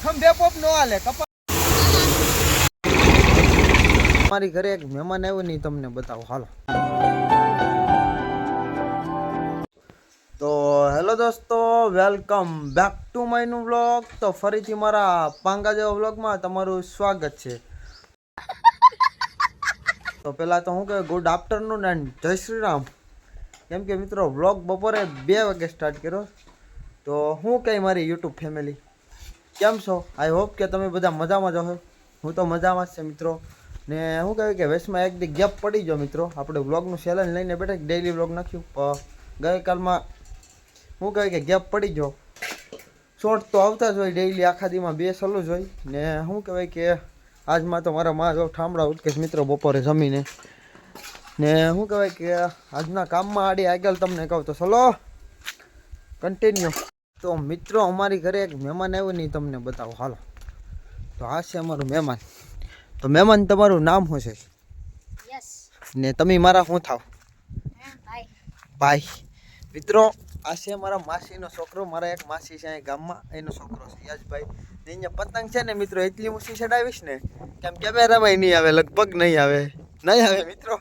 ખંભે પોપ નો હાલે મારી ઘરે એક મહેમાન આવ્યો નહીં તમને બતાવો હાલો. તો હેલો દોસ્તો, welcome back to my new vlog. તો ફરીથી મારા પાંગા જેવા વ્લોગમાં તમારું સ્વાગત છે. તો પહેલાં તો હું કહે ગુડ આફ્ટરનૂન એન્ડ જય શ્રી રામ. કેમ કે મિત્રો વ્લોગ બપોરે 2 વાગે સ્ટાર્ટ કર્યો. તો હું કહે મારી યુટ્યુબ ફેમિલી કેમ છો? આઈ હોપ કે તમે બધા મજામાં જ હો. હું તો મજામાં જ છે મિત્રો. ને શું કહે કે વેસમાં એક દી ગેપ પડી ગયો મિત્રો. આપણે વ્લોગનું ચેલેન્જ લઈને બેઠા ડેઈલી વ્લોગ નાખ્યું, ગઈકાલમાં શું કહે કે ગેપ પડી ગયો. શોર્ટ તો આવતા જ હોય ડેઈલી, આખા દીમાં 2 ચાલુ જ હોય. ને શું કહેવાય કે આજમાં તો મારા માં જો ઠામડા ઉઠકે મિત્રો બપોરે જમીને. ને શું કહેવાય કે આજના કામમાં આડી આગળ તમને કહું તો ચલો કન્ટિન્યુ. તો મિત્રો અમારી ઘરે એક મહેમાન આવ્યો નહીં તમને બતાવો હાલો. તો આ છે અમારું મહેમાન. તો મહેમાન તમારું નામ શું છે? ને તમે મારા શું થાવ? ભાઈ. મિત્રો આ છે મારા માસીનો છોકરો. મારા એક માસી છે અહીં ગામમાં, એનો છોકરો છે યશભાઈ. ને અહીંયા પતંગ છે ને મિત્રો એટલી ઊંચી ચડાવીશ ને કેમ કેમેરામાં નહીં આવે, લગભગ નહીં આવે મિત્રો.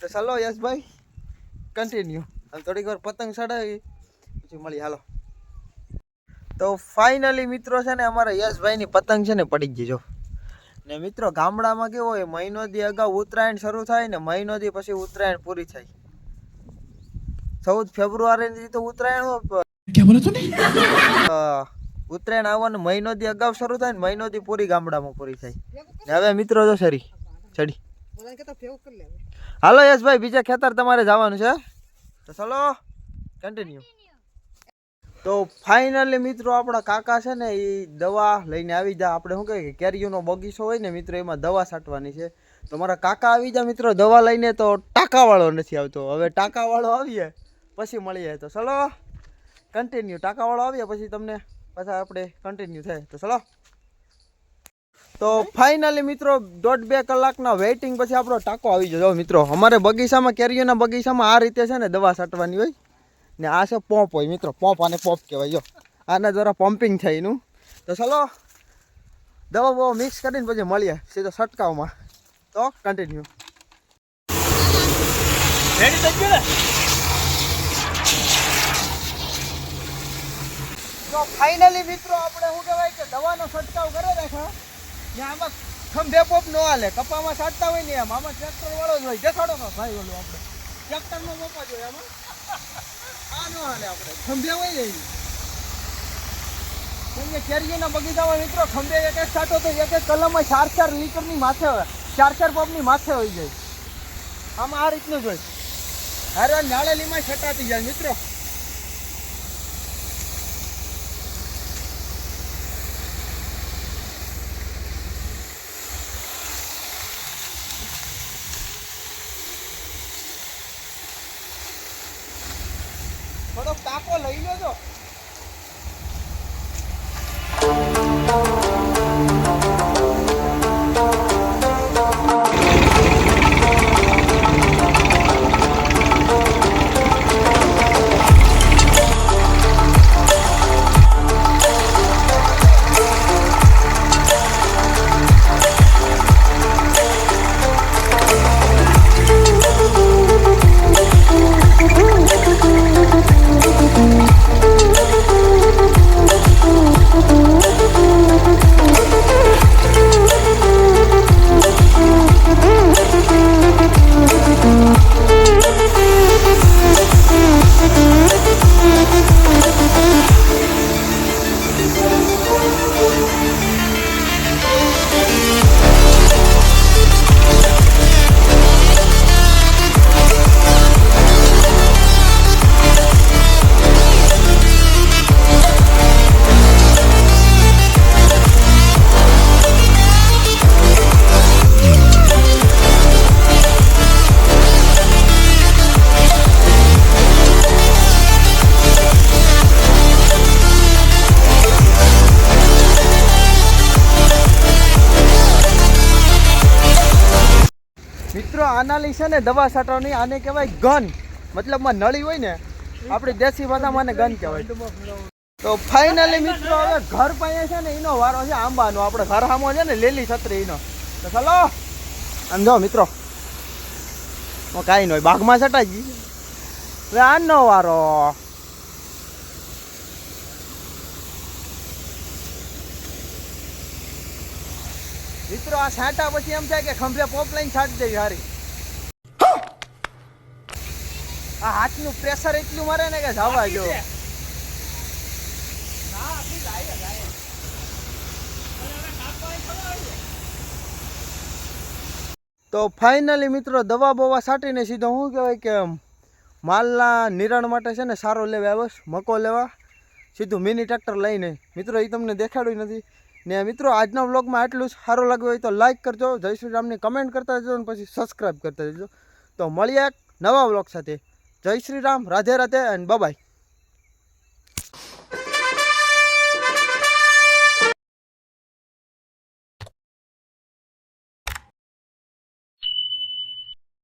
તો ચાલો યશભાઈ કન્ટિન્યુ. થોડીક વાર પતંગ ચડાવી પછી મળી હાલો. તો ફાઇનલી મિત્રો છે ને અમારા યશભાઈની પતંગ છે ને પડી ગઈ જો. ને મિત્રો ગામડામાં કેવો હોય, મહિનો દી અગાઉ ઉત્તરાયણ શરૂ થાય ને મહિનો દી પછી ઉત્તરાયણ પૂરી થાય. 14 ફેબ્રુઆરીથી તો ઉત્તરાયણ ઉત્તરાયણ આવવાનો મહિનો દી અગાઉ શરૂ થાય ને મહિનો દી પૂરી ગામડામાં પૂરી થાય. ને હવે મિત્રો જો ચડી હાલો યશભાઈ બીજા ખેતર તમારે જવાનું છે. તો ચલો કન્ટિન્યુ. તો ફાઇનલી મિત્રો આપણા કાકા છે ને એ દવા લઈને આવી જા. આપણે શું કહીએ કે કેરીઓનો બગીચો હોય ને મિત્રો, એમાં દવા છાંટવાની છે. તો મારા કાકા આવી જા મિત્રો દવા લઈને. તો ટાંકાવાળો નથી આવતો, હવે ટાંકાવાળો આવીએ પછી મળીએ. તો ચલો કન્ટિન્યુ. ટાંકાવાળો આવીએ પછી તમને પાછા આપણે કન્ટિન્યુ થાય. તો ચલો. તો ફાઇનલી મિત્રો 1.5-2 કલાકના વેઇટિંગ પછી આપણો ટાંકો આવી જજો મિત્રો. અમારે બગીચામાં કેરીઓના બગીચામાં આ રીતે છે ને દવા છાંટવાની હોય. ને આ છે પોપ હોય મિત્રો, પોપ આને પોપ કહેવાય. જો આના દ્વારા પમ્પિંગ થાય એનું. તો ચલો દવા બવા મિક્સ કરીને પછી મળીએ સીધો છંટકાવમાં. તો કન્ટિન્યુ. રેડી થઈ ગયું ને? તો ફાઇનલી મિત્રો આપણે શું કહેવાય કે દવાનો છંટકાવ કરે રાખ્યા. ને આમાં ખંભે પોપ નો હાલે, કપામાં છાંટતા હોય ને એમ આમાં ટ્રેક્ટર વાળો જ હોય. દેખાડો તો ભાઈ ઓલું આપણે ટ્રેક્ટરનો મોપા જોઈએ આમાં. આ નો હાલે, આપણે ખંભે હોય ને કેમ કે કેરીઓના બગીચામાં મિત્રો ખંભે એક છાંટો તો એક કલમમાં 4-4 લીટરની માથે હોય, 4-4 પંપની માથે હોય જાય. આમાં આ રીતનું જ હોય. હારે નાળેલીમાં છટાતી જાય મિત્રો. થોડોક ટાંકો લઈ લેજો. મિત્રો આના લી છે ને દવા છાંટવાની, આને કહેવાય ગન. મતલબમાં નળી હોય ને, આપણી દેશી ભાષામાં આને ગન કહેવાય. તો ફાઇનલી મિત્રો હવે ઘર પાસે છે ને એનો વારો છે આંબાનો. આપણે ઘર સામો છે ને લીલી છત્રી એનો. તો ચાલો આમ જો મિત્રો કાંઈ ન હોય બાગમાં છટાઈ ગઈ. હવે આનો વારો. મિત્રો આ છાંટા પછી એમ થાય કે ખંભે પોપલાઈન છાંટી દેવી સારી. આ હાથનું પ્રેશર એટલું મારે ને કે જવા જો. તો ફાઇનલી મિત્રો દવા બવા છાંટીને સીધો શું કહેવાય કે માલના નિરાણ માટે છે ને સારો લેવા આવ્યો મકો લેવા સીધું મિની ટ્રેક્ટર લઈને. મિત્રો એ તમને દેખાડ્યું નથી ને. મિત્રો આજના વ્લોગમાં આટલું જ. સારું લાગ્યું હોય તો લાઇક કરજો, જય શ્રી રામની કમેન્ટ કરતા જજો અને પછી સબસ્ક્રાઈબ કરતા જજો. તો મળીએ એક નવા વ્લોગ સાથે. જય શ્રી રામ, રાધે રાધે એન્ડ બાય.